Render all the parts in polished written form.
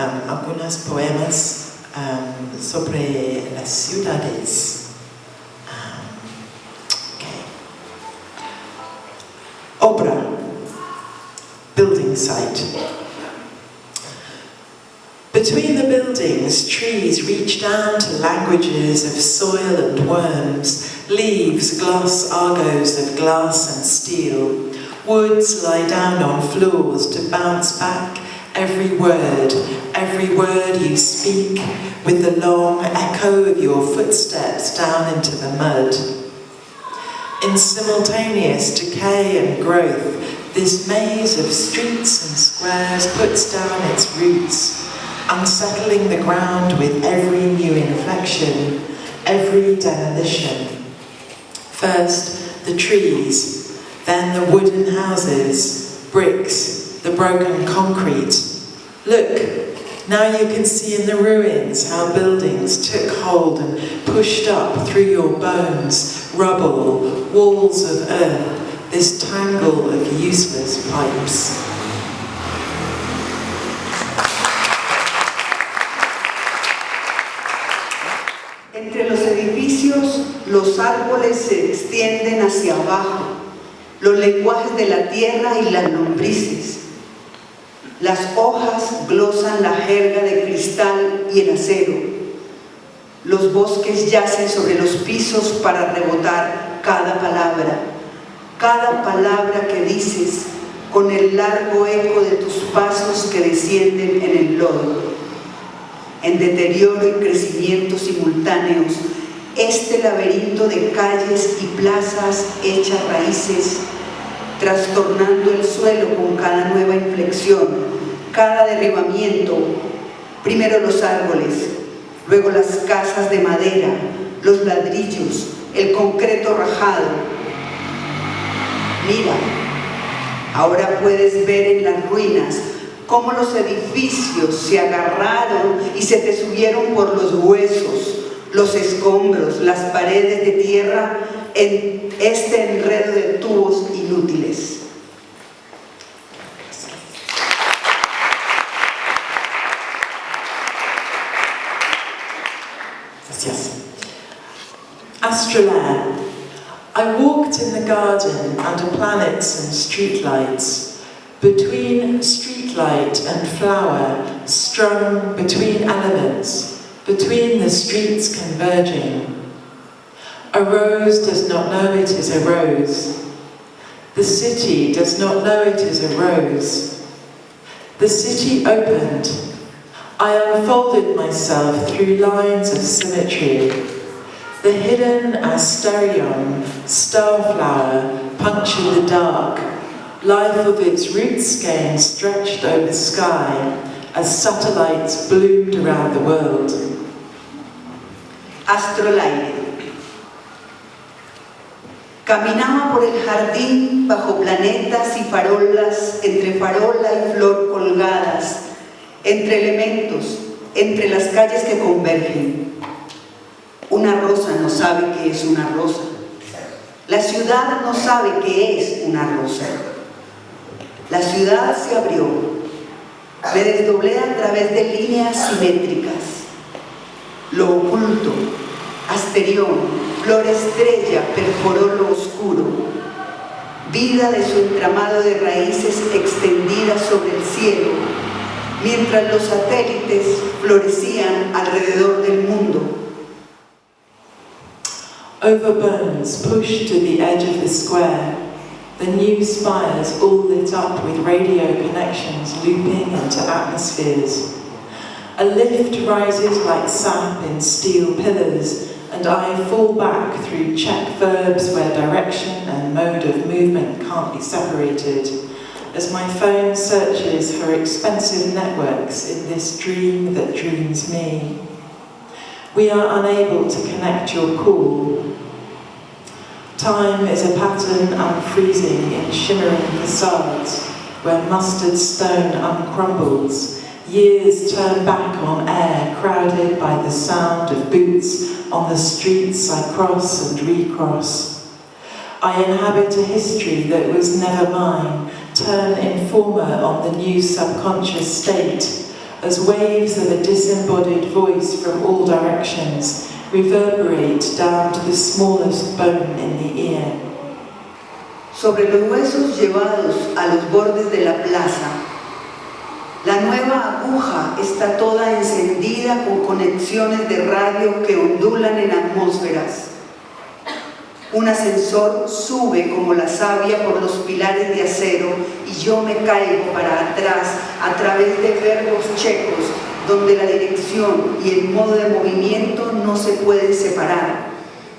algunos poemas sobre las ciudades. Obra, building site. Between the buildings, trees reach down to languages of soil and worms, leaves gloss argos of glass and steel. Woods lie down on floors to bounce back every word you speak, with the long echo of your footsteps down into the mud. In simultaneous decay and growth, this maze of streets and squares puts down its roots, unsettling the ground with every new inflection, every demolition. First, the trees, then the wooden houses, bricks, the broken concrete. Look, now you can see in the ruins how buildings took hold and pushed up through your bones, rubble, walls of earth, this tangle of useless pipes. Entre los edificios, los árboles se extienden hacia abajo, los lenguajes de la tierra y las lombrices. Las hojas glosan la jerga de cristal y el acero. Los bosques yacen sobre los pisos para rebotar cada palabra que dices, con el largo eco de tus pasos que descienden en el lodo. En deterioro y crecimiento simultáneos, este laberinto de calles y plazas echa raíces, trastornando el suelo con cada nueva inflexión, cada derribamiento. Primero los árboles, luego las casas de madera, los ladrillos, el concreto rajado. Mira, ahora puedes ver en las ruinas cómo los edificios se agarraron y se te subieron por los huesos, los escombros, las paredes de tierra, en este enredo de tubos inútiles. Gracias. Astrolaire. I walked in the garden under planets and streetlights. Between streetlight and flower, strung between elements, between the streets converging. A rose does not know it is a rose. The city does not know it is a rose. The city opened. I unfolded myself through lines of symmetry. The hidden asterion, starflower, punctured the dark. Life of its root skein stretched over sky as satellites bloomed around the world. Astrolaire. Caminaba por el jardín bajo planetas y farolas, entre farola y flor colgadas, entre elementos, entre las calles que convergen. Una rosa no sabe qué es una rosa. La ciudad no sabe qué es una rosa. La ciudad se abrió. Me desdoblé a través de líneas simétricas. Lo oculto, asterión, flor estrella perforó lo oscuro. Vida de su entramado de raíces extendidas sobre el cielo, mientras los satélites florecían alrededor del mundo. Over bones pushed to the edge of the square, the new spires all lit up with radio connections looping into atmospheres. A lift rises like sap in steel pillars, and I fall back through Czech verbs where direction and mode of movement can't be separated, as my phone searches for expensive networks in this dream that dreams me. We are unable to connect your call. Time is a pattern unfreezing in shimmering facades, where mustard stone uncrumbles. Years turn back on air, crowded by the sound of boots on the streets I cross and recross. I inhabit a history that was never mine, turn informer on the new subconscious state, as waves of a disembodied voice from all directions reverberate down to the smallest bone in the ear. Sobre los huesos llevados a los bordes de la plaza, la nueva aguja está toda encendida con conexiones de radio que ondulan en atmósferas. Un ascensor sube como la savia por los pilares de acero y yo me caigo para atrás a través de verbos checos donde la dirección y el modo de movimiento no se pueden separar,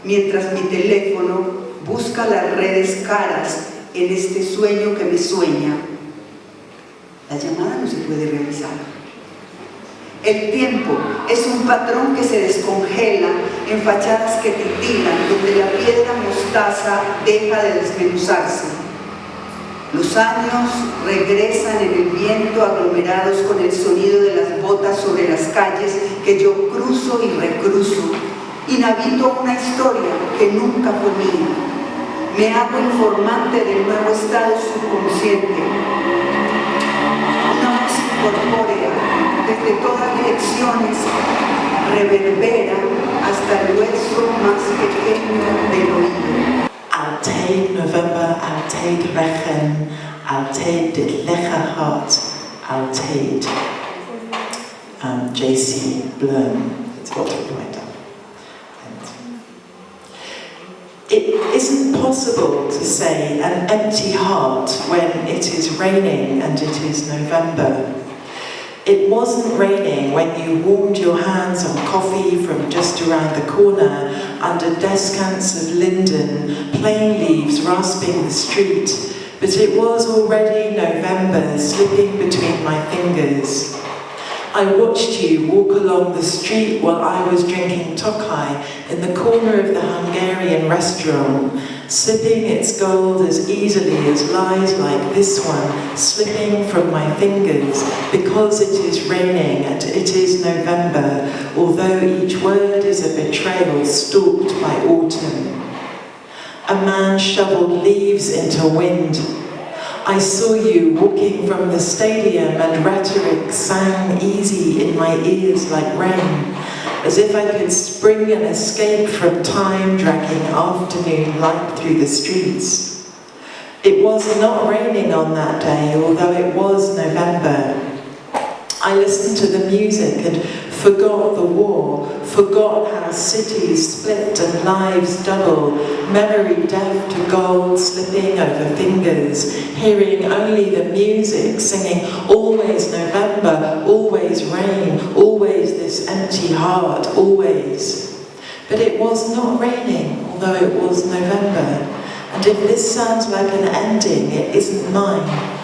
mientras mi teléfono busca las redes caras en este sueño que me sueña. La llamada no se puede realizar. El tiempo es un patrón que se descongela en fachadas que titilan, donde la piedra mostaza deja de desmenuzarse. Los años regresan en el viento aglomerados con el sonido de las botas sobre las calles que yo cruzo y recruzo. Inhabito una historia que nunca fue mía. Me hago informante del nuevo estado subconsciente. Una voz incorpórea desde todas direcciones reverbera hasta el hueso más pequeño del oído. Altijd November, altijd Rechen, altijd dit lecher hart, altijd. J.C. Bloom, it's got to be right down. It isn't possible to say an empty heart when it is raining and it is November. It wasn't raining when you warmed your hands on coffee from just around the corner under descants of linden, plain leaves rasping the street, but it was already November slipping between my fingers. I watched you walk along the street while I was drinking Tokaj in the corner of the Hungarian restaurant, sipping its gold as easily as lies like this one slipping from my fingers because it is raining and it is November, although each word is a betrayal stalked by autumn. A man shoveled leaves into wind. I saw you walking from the stadium and rhetoric sang easy in my ears like rain, as if I could spring and escape from time dragging afternoon light through the streets. It was not raining on that day, although it was November. I listened to the music and forgot the war, forgot how cities split and lives double, memory deaf to gold slipping over fingers, hearing only the music, singing always November, always rain, always this empty heart, always. But it was not raining, although it was November, and if this sounds like an ending, it isn't mine.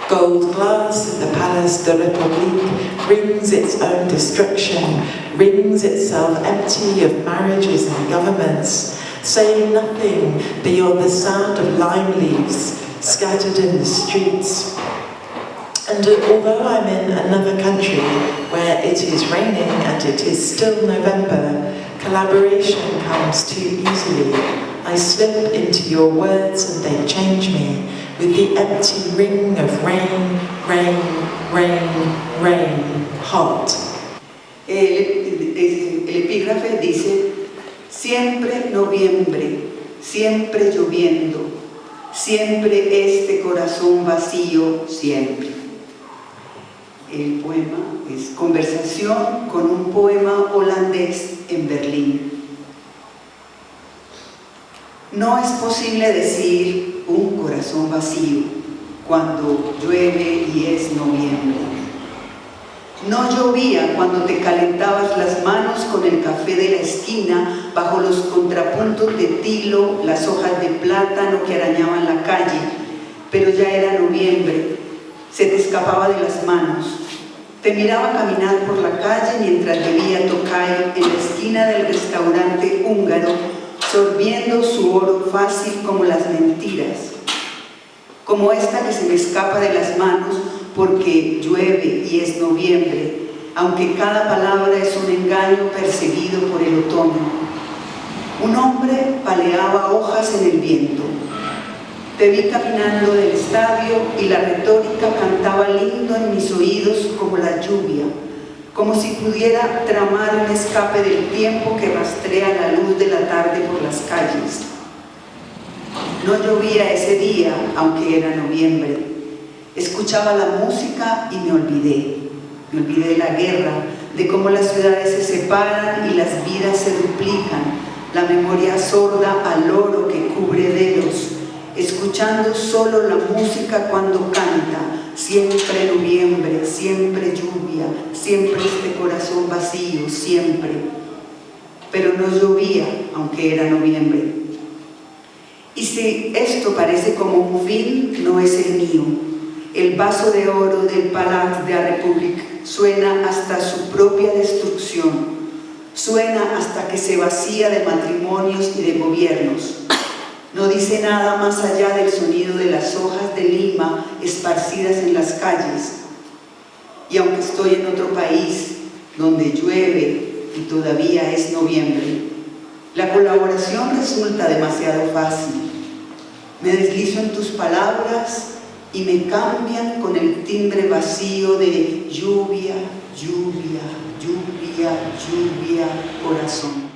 Gold glass in the Palace de République rings its own destruction, rings itself empty of marriages and governments, saying nothing beyond the sound of lime leaves scattered in the streets. And although I'm in another country where it is raining and it is still November, collaboration comes too easily. I slip into your words and they change me, with the empty ring of rain, rain, rain, rain, heart. El epígrafe dice, siempre noviembre, siempre lloviendo, siempre este corazón vacío, siempre. El poema es conversación con un poema holandés en Berlín. No es posible decir un corazón vacío cuando llueve y es noviembre. No llovía cuando te calentabas las manos con el café de la esquina bajo los contrapuntos de tilo, las hojas de plátano que arañaban la calle, pero ya era noviembre, se te escapaba de las manos. Te miraba caminar por la calle mientras bebía Tokaj en la esquina del restaurante húngaro, sorbiendo su oro fácil como las mentiras, como esta que se me escapa de las manos porque llueve y es noviembre, aunque cada palabra es un engaño perseguido por el otoño. Un hombre paleaba hojas en el viento. Te vi caminando del estadio y la retórica cantaba lindo en mis oídos como la lluvia, como si pudiera tramar un escape del tiempo que rastrea la luz de la tarde por las calles. No llovía ese día, aunque era noviembre. Escuchaba la música y me olvidé. Me olvidé de la guerra, de cómo las ciudades se separan y las vidas se duplican, la memoria sorda al oro que cubre dedos, escuchando solo la música cuando canta, siempre noviembre, siempre lluvia, siempre este corazón vacío, siempre. Pero no llovía, aunque era noviembre. Y si esto parece como un fin, no es el mío. El vaso de oro del Palais de la République suena hasta su propia destrucción, suena hasta que se vacía de matrimonios y de gobiernos. No dice nada más allá del sonido de las hojas de lima esparcidas en las calles. Y aunque estoy en otro país, donde llueve y todavía es noviembre, la colaboración resulta demasiado fácil. Me deslizo en tus palabras y me cambian con el timbre vacío de lluvia, lluvia, lluvia, lluvia, corazón.